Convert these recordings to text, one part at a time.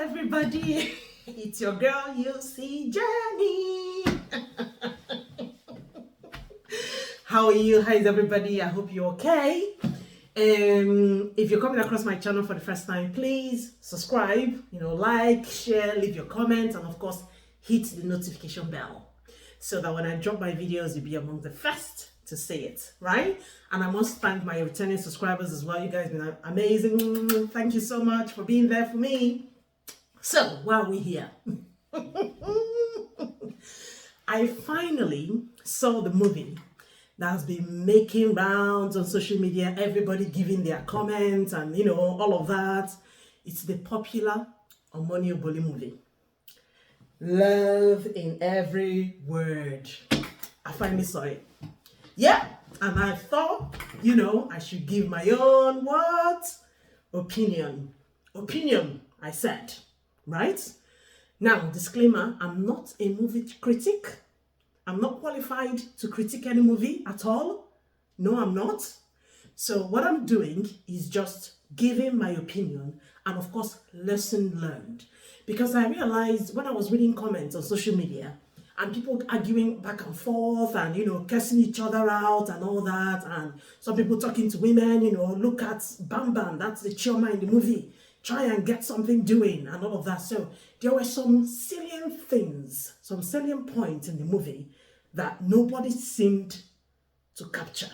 everybody, it's your girl you see Jenny. How are you? How is everybody? I hope you're okay. If you're coming across my channel for the first time, please subscribe, like, share, leave your comments, and of course hit the notification bell so that when I drop my videos you'll be among the first to see it, right? And I must thank my returning subscribers as well. You guys have been amazing. Thank you so much for being there for me. So while we're here, I finally saw the movie that has been making rounds on social media, everybody giving their comments and all of that. It's the popular Omoni Oboli movie. Love in every word. I finally saw it. Yeah, and I thought, I should give my own opinion. Opinion, I said, right? Now, disclaimer, I'm not a movie critic. I'm not qualified to critique any movie at all. No, I'm not. So what I'm doing is just giving my opinion and of course, lesson learned. Because I realized when I was reading comments on social media and people arguing back and forth and, cursing each other out and all that. And some people talking to women, look at Bam Bam, that's the Chioma in the movie. Try and get something doing and all of that. So there were some salient things, some salient points in the movie that nobody seemed to capture.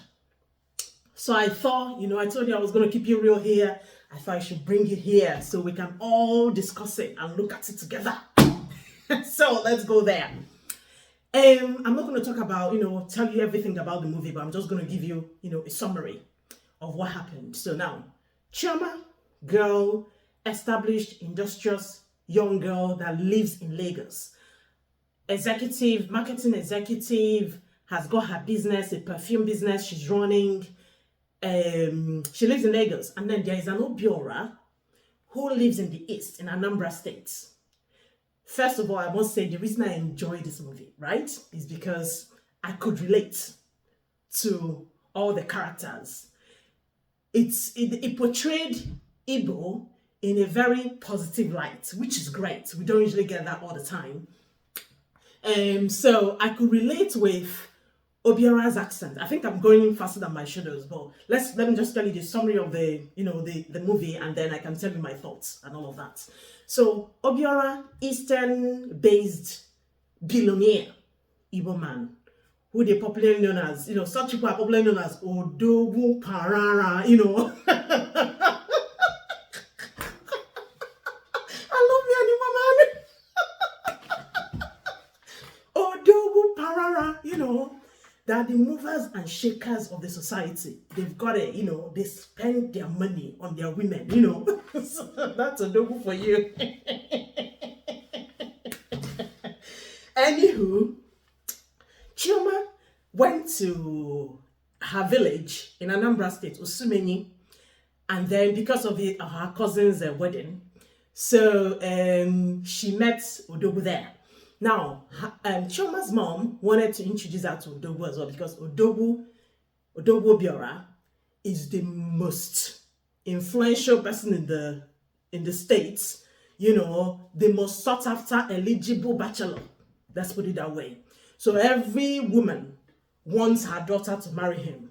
So I thought, I told you I was going to keep you real here. I thought I should bring it here so we can all discuss it and look at it together. So let's go there. I'm not going to talk about, tell you everything about the movie, but I'm just going to give you, a summary of what happened. So now, Chioma, girl, established, industrious, young girl that lives in Lagos. Marketing executive, has got her business, a perfume business she's running. She lives in Lagos. And then there is an Obiora who lives in the East, in Anambra State. First of all, I must say the reason I enjoy this movie, right, is because I could relate to all the characters. It portrayed Igbo in a very positive light, which is great. We don't usually get that all the time. So I could relate with Obiora's accent. I think I'm going faster than my shadows, but let me just tell you the summary of the movie, and then I can tell you my thoughts and all of that. So Obiora, Eastern-based billionaire Igbo man, who they popularly known as, such people are popularly known as Odogu Parara, I love the animal man. Odogu Parara, they're the movers and shakers of the society. They've got it, they spend their money on their women, So that's a double for you. Anywho, Chioma went to her village in Anambra State, Usumeni, and then because of her cousin's wedding, so she met Odogu there. Now, Chioma's mom wanted to introduce her to Odogu as well because Odogu Obiora is the most influential person in the States, the most sought after eligible bachelor. Let's put it that way. So every woman wants her daughter to marry him.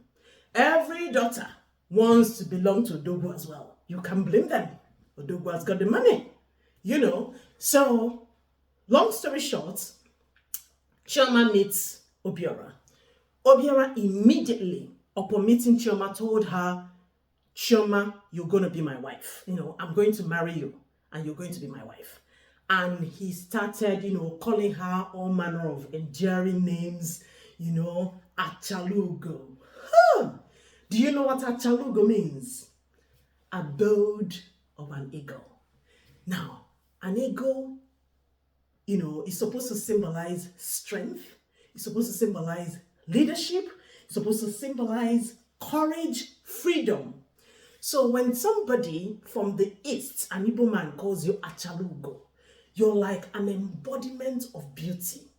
Every daughter wants to belong to Odogu as well. You can't blame them. Odogu has got the money, So long story short, Chioma meets Obiora. Obiora immediately, upon meeting Chioma, told her, Chioma, you're going to be my wife. I'm going to marry you and you're going to be my wife. And he started, calling her all manner of endearing names, Achalugo. Huh. Do you know what Achalugo means? Abode of an eagle. Now, an eagle, it's supposed to symbolize strength. It's supposed to symbolize leadership. It's supposed to symbolize courage, freedom. So when somebody from the East, an Igbo man, calls you Achalugo, you're like an embodiment of beauty,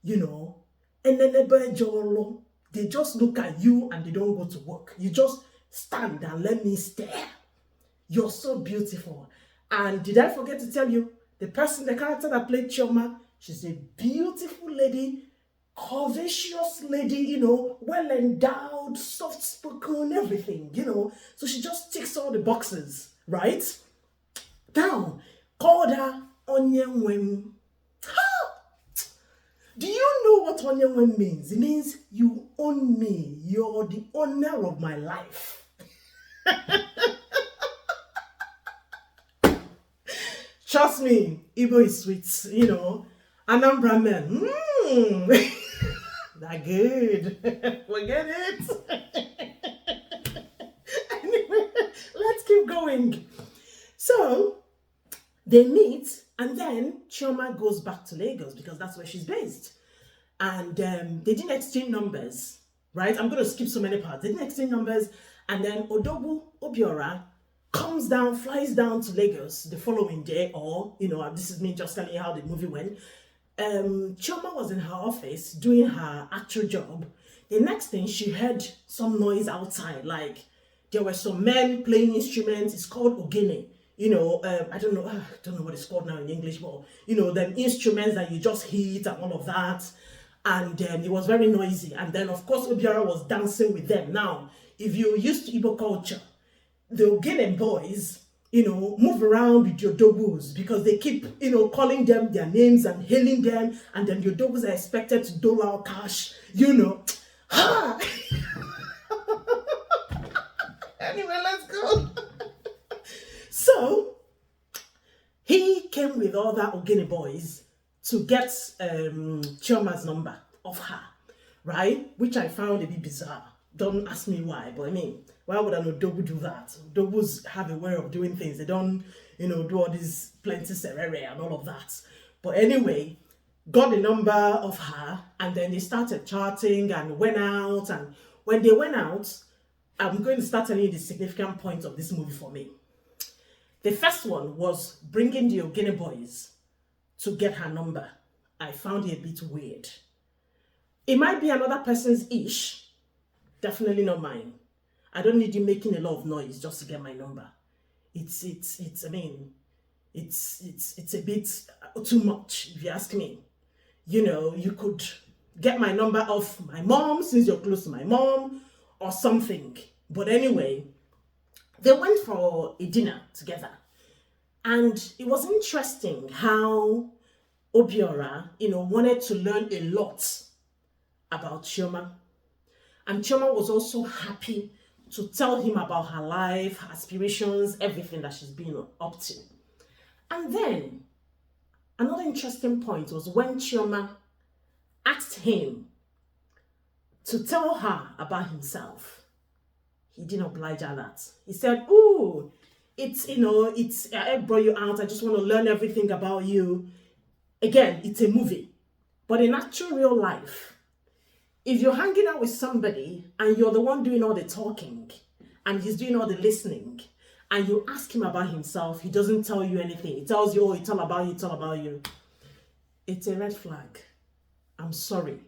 And then they just look at you and they don't go to work. You just stand and let me stare. You're so beautiful. And did I forget to tell you, the character that played Chioma, she's a beautiful lady, curvaceous lady, well endowed, soft spoken, everything, So she just ticks all the boxes, right? Now, called her Onyenwem. Do you know what Onyenwem means? It means you own me. You're the owner of my life. Trust me, Igbo is sweet, Anambra men, they're good. Forget it. Anyway, let's keep going. So, they meet, and then Chioma goes back to Lagos because that's where she's based. And they didn't exchange numbers, right? I'm going to skip so many parts. They didn't exchange numbers, and then Odogwu Obiora flies down to Lagos the following day, or, this is me just telling you how the movie went. Chioma was in her office doing her actual job. The next thing, she heard some noise outside, like there were some men playing instruments. It's called ogene. I don't know what it's called now in English, but, the instruments that you just hit and all of that. And it was very noisy. And then, of course, Obiora was dancing with them. Now, if you're used to Igbo culture, the Ogene boys, move around with your dogus because they keep, calling them their names and hailing them, and then your dogus are expected to dole out cash, Ha! Anyway, let's go. So, he came with all that Ogene boys to get Chioma's number of her, right? Which I found a bit bizarre. Don't ask me why, but I mean, why would an Odogu do that? Odogus have a way of doing things. They don't, do all this plenty serere and all of that. But anyway, got the number of her, and then they started chatting and went out. And when they went out, I'm going to start telling you the significant points of this movie for me. The first one was bringing the Ogene boys to get her number. I found it a bit weird. It might be another person's ish. Definitely not mine. I don't need you making a lot of noise just to get my number. It's a bit too much, if you ask me. You could get my number off my mom since you're close to my mom or something. But anyway, they went for a dinner together. And it was interesting how Obiora, wanted to learn a lot about Chioma. And Chioma was also happy to tell him about her life, her aspirations, everything that she's been up to. And then, another interesting point was when Chioma asked him to tell her about himself. He didn't oblige her that. He said, "Ooh, I brought you out. I just want to learn everything about you." Again, it's a movie. But in actual real life, if you're hanging out with somebody and you're the one doing all the talking and he's doing all the listening, and you ask him about himself, he doesn't tell you anything. He tells you, "Oh, it's all about you, it's all about you." It's a red flag. I'm sorry.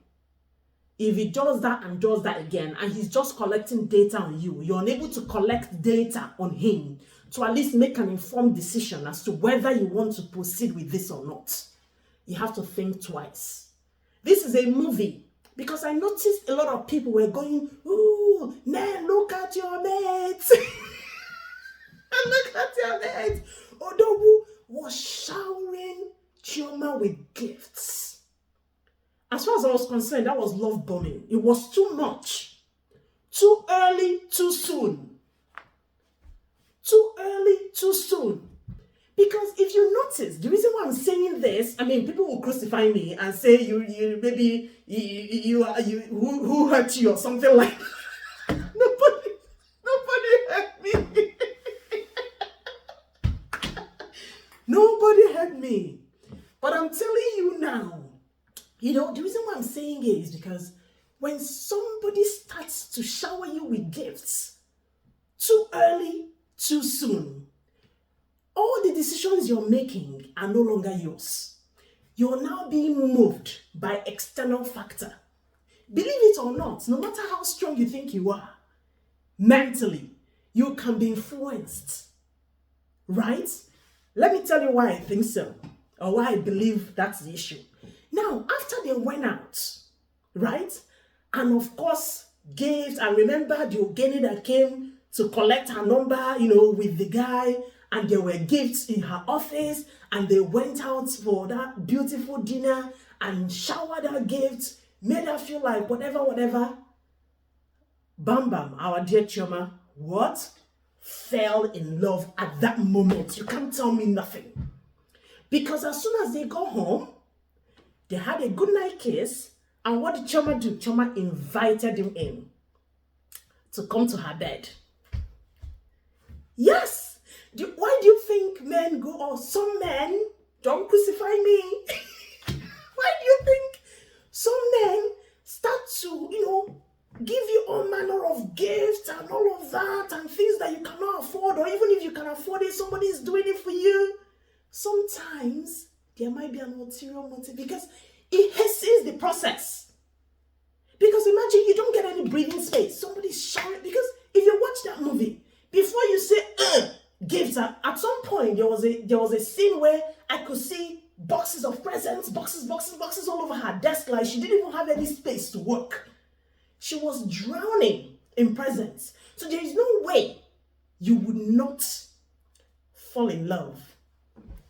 If he does that and does that again, and he's just collecting data on you, you're unable to collect data on him to at least make an informed decision as to whether you want to proceed with this or not. You have to think twice. This is a movie. Because I noticed a lot of people were going, "Ooh, man, look at your mates." Look at your mates. Odogu was showering Chioma with gifts. As far as I was concerned, that was love bombing. It was too much. Too early, too soon. Too early, too soon. Because if you notice, the reason why I'm saying this, people will crucify me and say maybe who hurt you or something like that. Nobody hurt me. Nobody hurt me. But I'm telling you now, the reason why I'm saying it is because when somebody starts to shower you with gifts too early, too soon, all the decisions you're making are no longer yours. You're now being moved by external factor. Believe it or not, no matter how strong you think you are, mentally, you can be influenced, right? Let me tell you why I think so, or why I believe that's the issue. Now, after they went out, right? And of course, gifts. I remember the Ogeni that came to collect her number, with the guy, and there were gifts in her office, and they went out for that beautiful dinner and showered her gifts, made her feel like whatever. Bam Bam, our dear Chioma, what? Fell in love at that moment. You can't tell me nothing. Because as soon as they got home, they had a good night kiss, and what did Chioma do? Chioma invited him in to come to her bed. Yes! Why do you think men go, or some men, don't crucify me. Why do you think some men start to, give you all manner of gifts and all of that and things that you cannot afford, or even if you can afford it, somebody is doing it for you? Sometimes there might be an ulterior motive because it hastens the process. Because imagine you don't get any breathing space. Somebody's shouting. Because if you watch that movie, before you say, gifts, at some point there was a scene where I could see boxes of presents, boxes all over her desk, like she didn't even have any space to work. She was drowning in presents. So there is no way you would not fall in love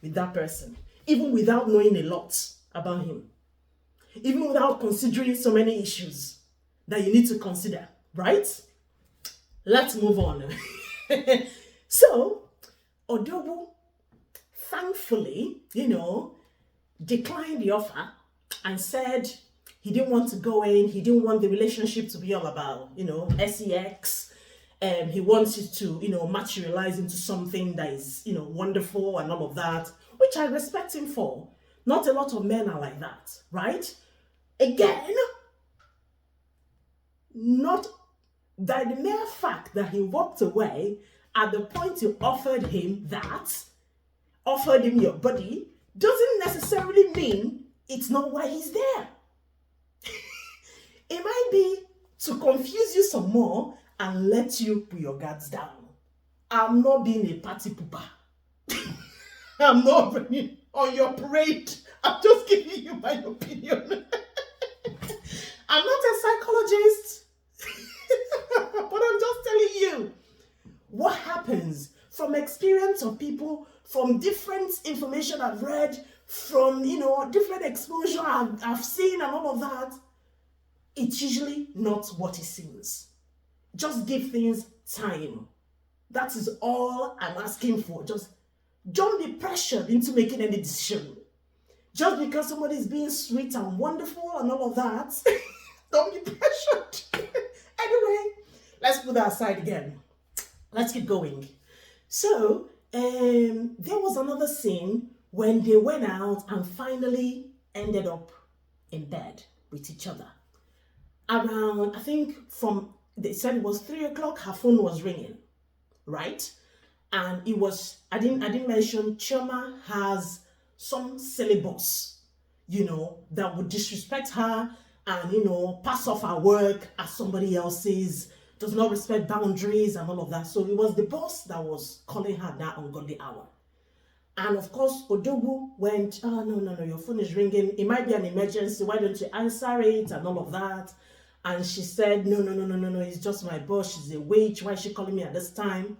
with that person, even without knowing a lot about him, even without considering so many issues that you need to consider, right? Let's move on. So, Odobu, thankfully, declined the offer and said he didn't want to go in. He didn't want the relationship to be all about, sex. He wants it to, materialize into something that is, wonderful and all of that, which I respect him for. Not a lot of men are like that, right? Again, not that the mere fact that he walked away at the point you offered him your body, doesn't necessarily mean it's not why he's there. It might be to confuse you some more and let you put your guards down. I'm not being a party pooper. I'm not running on your parade. I'm just giving you my opinion. I'm not a psychologist, but I'm just telling you what happens from experience of people, from different information I've read, from, different exposure I've seen and all of that. It's usually not what it seems. Just give things time. That is all I'm asking for. Just don't be pressured into making any decision. Just because somebody is being sweet and wonderful and all of that, don't be pressured. Anyway, let's put that aside again. Let's keep going. So, there was another scene when they went out and finally ended up in bed with each other. Around, I think they said it was 3 o'clock, her phone was ringing, right? And it was, I didn't mention, Chioma has some silly boss, that would disrespect her and, pass off her work as somebody else's, does not respect boundaries and all of that. So it was the boss that was calling her that ungodly hour. And of course, Odogu went, oh, no, your phone is ringing. It might be an emergency. Why don't you answer it and all of that? And she said, no, it's just my boss. She's a witch. Why is she calling me at this time?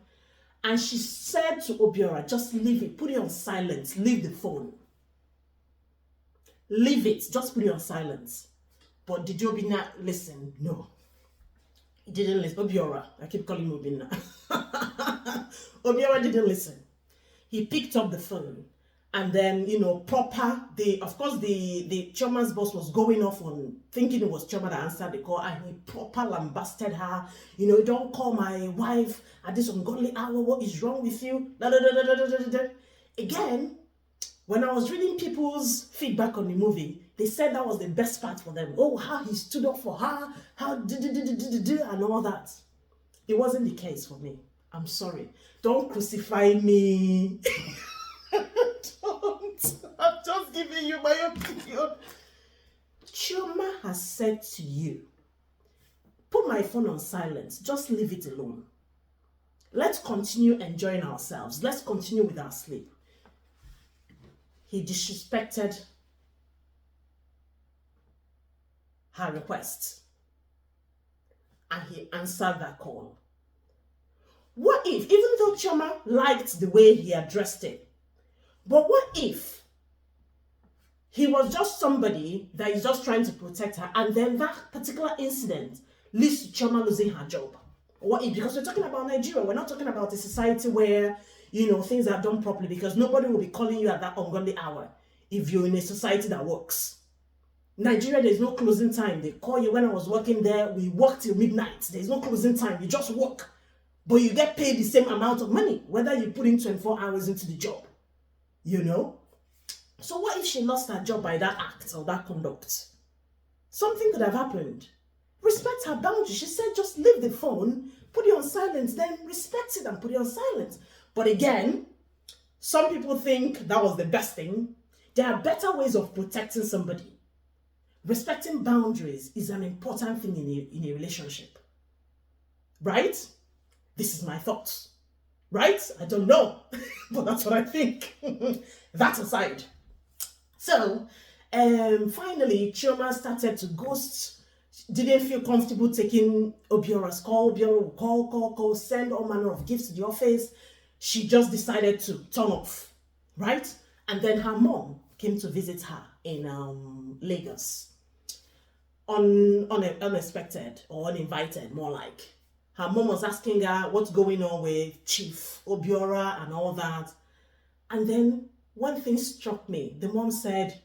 And she said to Obiora, just leave it. Put it on silence. Leave the phone. Leave it. Just put it on silence. But did Obina listen? No. He didn't listen. Obiora. I keep calling him Obina. Obiora didn't listen. He picked up the phone. And then, the Chioma's boss was going off on thinking it was Chioma that answered the call, and he proper lambasted her. Don't call my wife at this ungodly hour. What is wrong with you? Again, when I was reading people's feedback on the movie, they said that was the best part for them. Oh, how he stood up for her, and all that. It wasn't the case for me. I'm sorry. Don't crucify me. I'm just giving you my opinion. Chioma has said to you, put my phone on silence. Just leave it alone. Let's continue enjoying ourselves. Let's continue with our sleep. he disrespected her request and he answered that call. What if, even though Chioma liked the way he addressed it, but what if he was just somebody that is just trying to protect her, and then that particular incident leads to Chioma losing her job? What if, because we're talking about Nigeria, we're not talking about a society where, you know, things are done properly, because nobody will be calling you at that ungodly hour if you're in a society that works. Nigeria, there's no closing time. They call you. When I was working there, we worked till midnight. There's no closing time. You just work. But you get paid the same amount of money, whether you put in 24 hours into the job. You know? So what if she lost her job by that act or that conduct? Something could have happened. Respect her boundaries. She said just leave the phone, put it on silent, then respect it and put it on silent. But again, some people think that was the best thing. There are better ways of protecting somebody. Respecting boundaries is an important thing in a relationship. Right? This is my thoughts. Right? I don't know. But that's what I think. That aside. So, finally, Chioma started to ghost. Didn't feel comfortable taking Obiora's call. Obiora will call, send all manner of gifts to the office. She just decided to turn off. Right? And then her mom came to visit her in Lagos. Unexpected or uninvited, more like. Her mom was asking her what's going on with Chief Obiora and all that. And then one thing struck me. The mom said,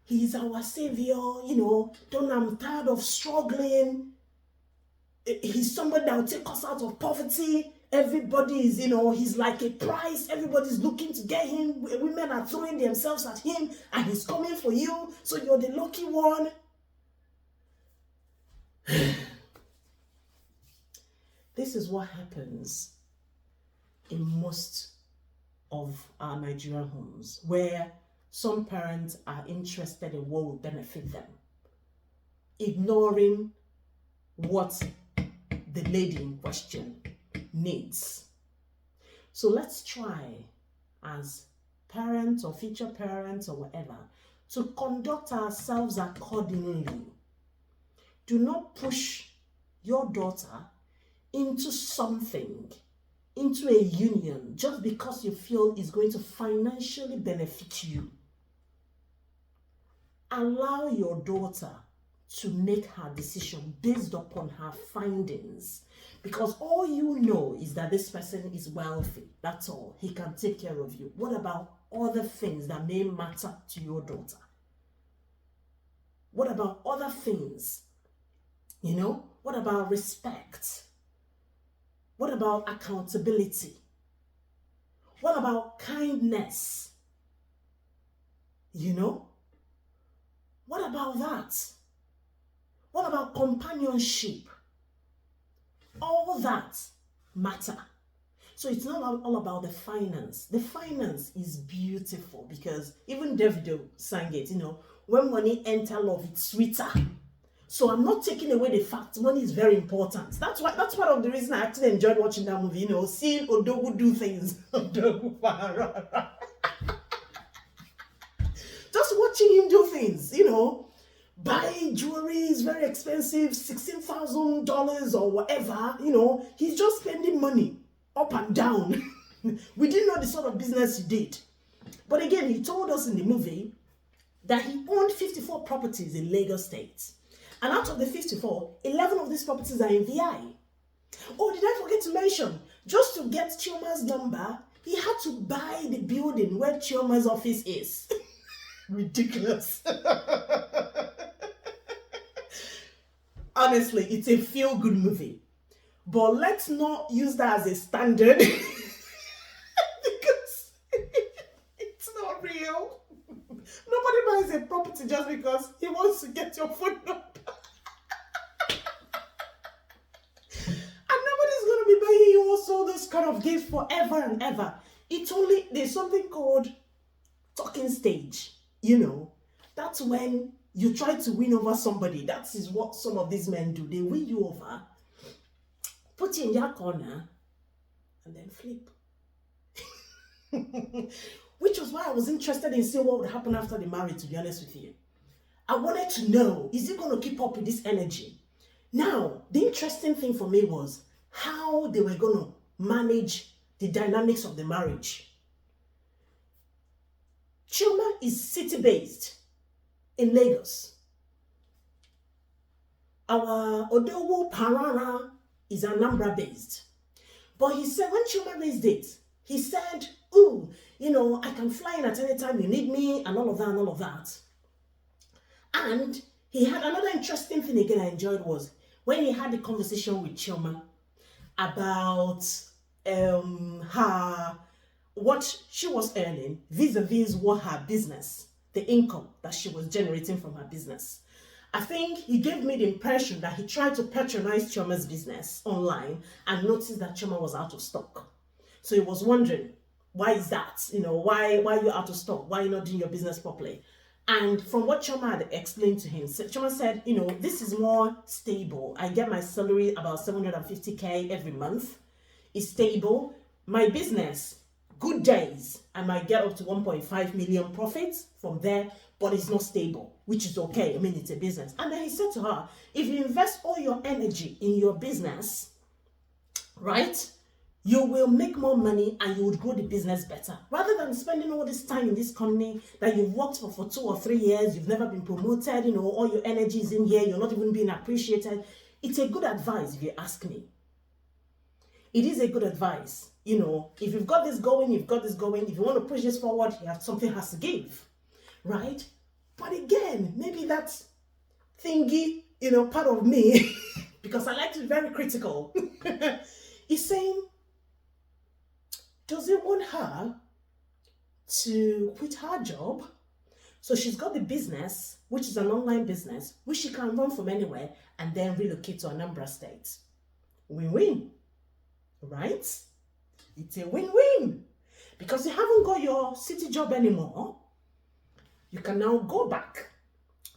he's our savior, you know, I'm tired of struggling. He's somebody that will take us out of poverty. Everybody is, he's like a prize. Everybody's looking to get him. Women are throwing themselves at him and he's coming for you. So you're the lucky one. This is what happens in most of our Nigerian homes, where some parents are interested in what will benefit them, ignoring what the lady in question needs. So let's try, as parents or future parents or whatever, to conduct ourselves accordingly. Do not push your daughter into something, into a union, just because you feel it's going to financially benefit you. Allow your daughter to make her decision based upon her findings, because all you know is that this person is wealthy. That's all. He can take care of you. What about other things that may matter to your daughter? What about other things? What about respect? What about accountability? What about kindness? What about that? What about companionship? All that matter. So it's not all about the finance. The finance is beautiful, because even Davido sang it, when money enter love, it's sweeter. So I'm not taking away the fact money is very important. That's part of the reason I actually enjoyed watching that movie, seeing Odogu do things. Just watching him do things, buy jewelry is very expensive, $16,000 or whatever, he's just spending money up and down. We didn't know the sort of business he did. But again, he told us in the movie that he owned 54 properties in Lagos State. And out of the 54, 11 of these properties are in VI. Oh, did I forget to mention, just to get Chioma's number, he had to buy the building where Chioma's office is. Ridiculous. Honestly, it's a feel-good movie. But let's not use that as a standard. Because it's not real. Nobody buys a property just because he wants to get your phone number. And nobody's going to be buying you also this kind of gifts forever and ever. There's something called talking stage. That's when you try to win over somebody. That is what some of these men do. They win you over, put you in their corner, and then flip. which was why I was interested in seeing what would happen after the marriage, to be honest with you. I wanted to know, is he going to keep up with this energy? Now, the interesting thing for me was how they were going to manage the dynamics of the marriage. Chioma is city-based in Lagos. Our Odowo Parara is Anambra-based. But he said, when Chioma raised it, he said, ooh, you know, I can fly in at any time you need me, and all of that, and all of that. And he had another interesting thing again I enjoyed was when he had a conversation with Chioma about what she was earning vis-a-vis what her business, the income that she was generating from her business. I think he gave me the impression that he tried to patronize Chioma's business online and noticed that Chioma was out of stock. So he was wondering, why is that? You know, why are you out of stock? Why are you not doing your business properly? And from what Chioma had explained to him, Chioma said, you know, this is more stable. I get my salary about 750K every month. It's stable. My business, good days, I might get up to 1.5 million profits from there, but it's not stable, which is okay. I mean, it's a business. And then he said to her, if you invest all your energy in your business, right, you will make more money and you would grow the business better. Rather than spending all this time in this company that you've worked for 2 or 3 years, you've never been promoted, you know, all your energy is in here, you're not even being appreciated. It's a good advice if you ask me. It is a good advice. You know, if you've got this going, you've got this going. If you want to push this forward, something has to give, right? But again, maybe that thingy, you know, part of me, because I like to be very critical, is saying, does it want her to quit her job? So she's got the business, which is an online business, which she can run from anywhere and then relocate to Anambra State. Win-win, right? It's a win-win. Because you haven't got your city job anymore, you can now go back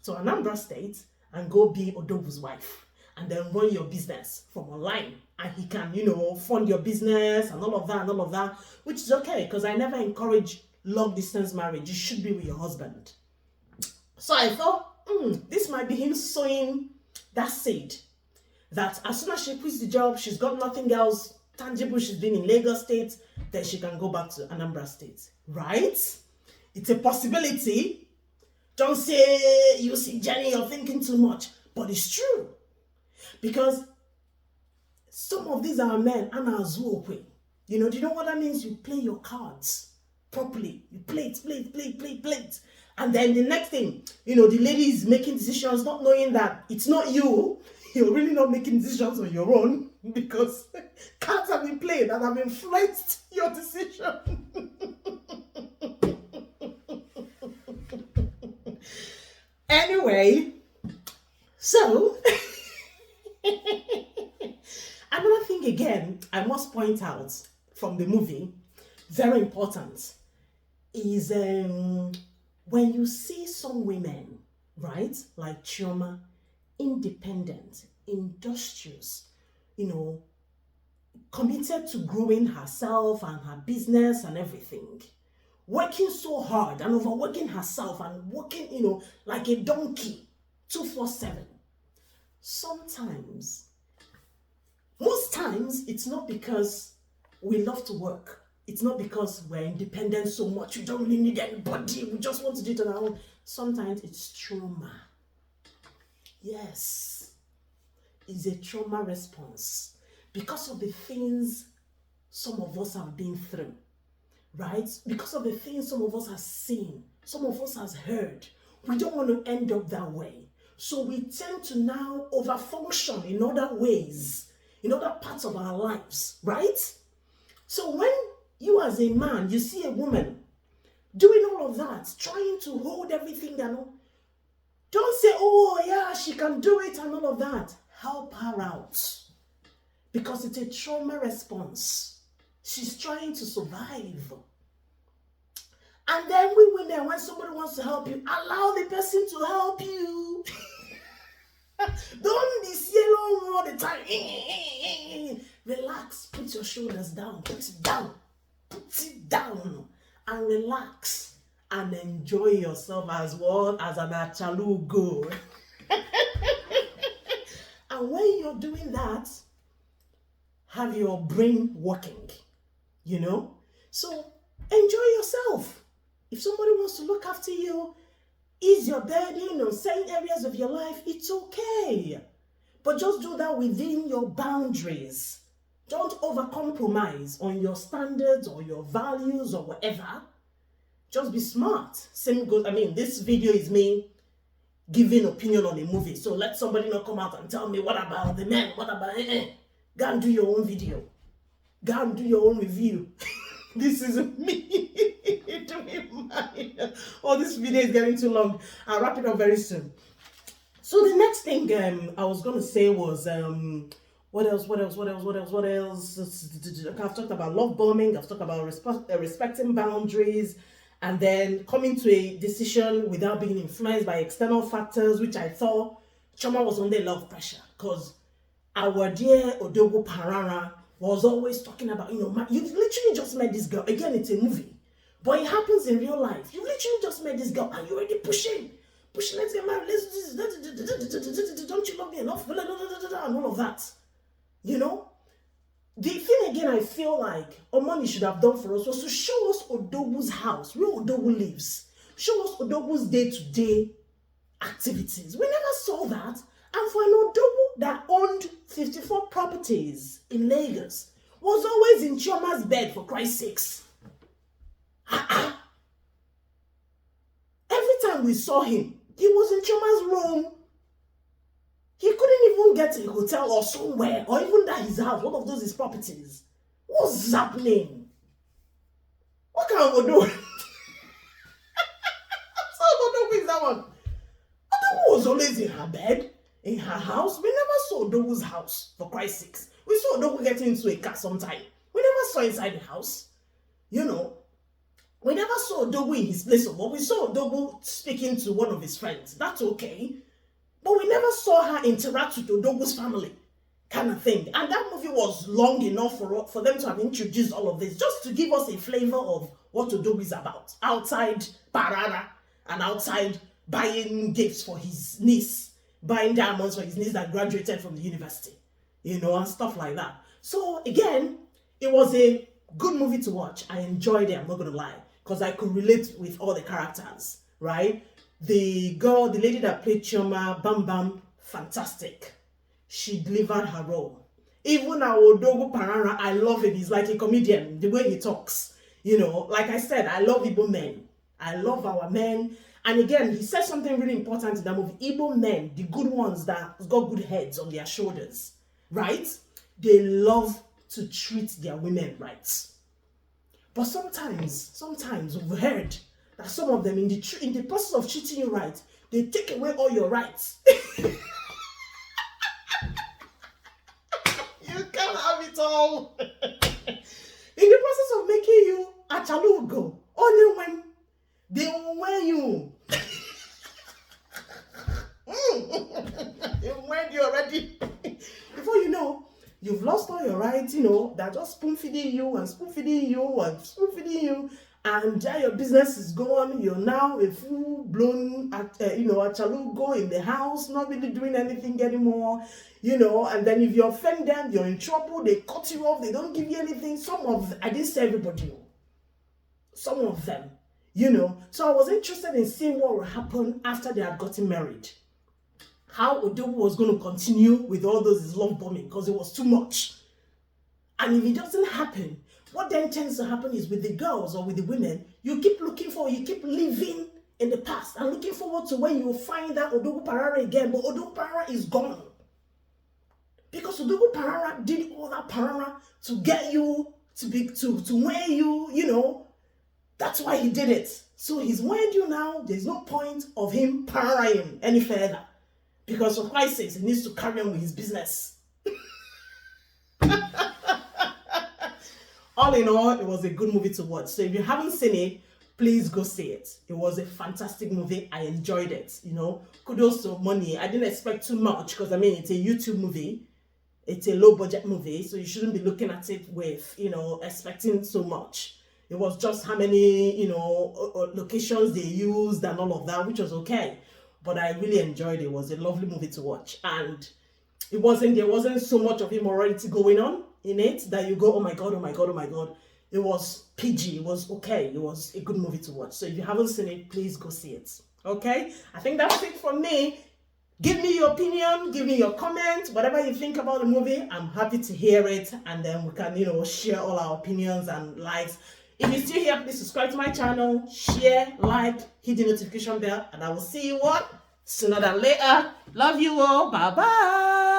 to Anambra State and go be Odobu's wife and then run your business from online. And he can, you know, fund your business and all of that, which is okay because I never encourage long distance marriage. You should be with your husband. So I thought, this might be him sowing that seed that as soon as she quits the job, she's got nothing else tangible, she's been in Lagos State, then she can go back to Anambra State, right? It's a possibility. Don't say, you see, Jenny, you're thinking too much, but it's true. Because some of these are men, and are zuokwe. You know, do you know what that means? You play your cards properly. You play it. And then the next thing, you know, the lady is making decisions, not knowing that it's not you. You're really not making decisions on your own because cards have been played and have influenced your decision. Anyway, so another thing again, I must point out from the movie, very important, is when you see some women, right, like Chioma, independent, industrious, you know, committed to growing herself and her business and everything, working so hard and overworking herself and working, you know, like a donkey, 247. Sometimes, most times, it's not because we love to work. It's not because we're independent so much. We don't really need anybody. We just want to do it on our own. Sometimes it's trauma. Yes, it's a trauma response because of the things some of us have been through, right? Because of the things some of us have seen, some of us has heard. We don't want to end up that way. So we tend to now overfunction in other ways, in other parts of our lives, right? So when you as a man, you see a woman doing all of that, trying to hold everything down, don't say, oh yeah, she can do it and all of that. Help her out. Because it's a trauma response. She's trying to survive. And then we women, when somebody wants to help you, allow the person to help you. Don't be yellow all the time. Relax, put your shoulders down, put it down. and relax and enjoy yourself as well as an achalugo. And when you're doing that, have your brain working, you know? So enjoy yourself. If somebody wants to look after you, ease your burden on certain areas of your life, it's okay. But just do that within your boundaries. Don't overcompromise on your standards or your values or whatever. Just be smart. Same goes, this video is me giving opinion on a movie. So let somebody not come out and tell me, what about the men? What about, Go and do your own video. Go and do your own review. This is me doing mine. Oh, this video is getting too long. I'll wrap it up very soon. So the next thing I was going to say was, what else? I've talked about love bombing. I've talked about respecting boundaries, and then coming to a decision without being influenced by external factors, which I thought Choma was under a lot of pressure, because our dear Odogo Parara was always talking about, you've literally just met this girl. Again, it's a movie, but it happens in real life. You literally just met this girl and you're already pushing, let's get married, let's do this, don't you love me enough, and all of that. The thing again I feel like Omoni should have done for us was to show us Odogu's house, where Odogu lives. Show us Odogu's day-to-day activities. We never saw that. And for an Odogu that owned 54 properties in Lagos, was always in Chioma's bed, for Christ's sakes. Every time we saw him, he was in Chioma's room. He couldn't even get to a hotel or somewhere, or even that his house, one of those his properties. What's happening? What kind of Odogu? So Odogu is that one. Odogu was always in her bed. In her house. We never saw Odogu's house, for Christ's sakes. We saw Odogu getting into a car sometime. We never saw inside the house. We never saw Odogu in his place of work. We saw Odogu speaking to one of his friends. That's okay. But we never saw her interact with Odogu's family, kind of thing. And that movie was long enough for them to have introduced all of this, just to give us a flavor of what Odogu is about. Outside Parara and outside buying gifts for his niece, buying diamonds for his niece that graduated from the university, and stuff like that. So again, it was a good movie to watch. I enjoyed it, I'm not going to lie, because I could relate with all the characters, right? The lady that played Chioma, Bam Bam, fantastic. She delivered her role. Even our Odogu Parara, I love him. He's like a comedian, the way he talks. Like I said, I love Igbo men. I love our men. And again, he said something really important in that movie. Igbo men, the good ones that got good heads on their shoulders, right? They love to treat their women right. But sometimes we've heard that some of them, in the process of treating you right, they take away all your rights. You can't have it all. In the process of making you a chalugo, only when they will wear you. They wear you already. Before you know, you've lost all your rights, they're just spoon-feeding you and spoon-feeding you and spoon-feeding you. And your business is gone. You're now a full-blown, a chalugo in the house, not really doing anything anymore, And then if you offend them, you're in trouble. They cut you off. They don't give you anything. I didn't say everybody. Some of them, So I was interested in seeing what would happen after they had gotten married. How Odogu was going to continue with all those love bombing, because it was too much. And if it doesn't happen, what then tends to happen is with the girls or with the women, you keep living in the past and looking forward to when you find that Odogu Parara again, but Odogu Parara is gone. Because Odogu Parara did all that Parara to get you, to wear you, That's why he did it. So he's wearing you now. There's no point of him paraing any further. Because for Christ's sake, he needs to carry on with his business. All in all, it was a good movie to watch. So if you haven't seen it, please go see it. It was a fantastic movie. I enjoyed it. Kudos to Omoni. I didn't expect too much because it's a YouTube movie. It's a low budget movie. So you shouldn't be looking at it with, expecting so much. It was just how many, locations they used and all of that, which was okay. But I really enjoyed it. It was a lovely movie to watch. And there wasn't so much of immorality going on in it that you go, oh my God, oh my God, oh my God. It was PG. It was okay. It was a good movie to watch. So if you haven't seen it, please go see it. Okay? I think that's it from me. Give me your opinion, give me your comment, whatever you think about the movie. I'm happy to hear it, and then we can, share all our opinions and likes. If you're still here, please subscribe to my channel, share, like, hit the notification bell, and I will see you all sooner than later. Love you all. Bye-bye.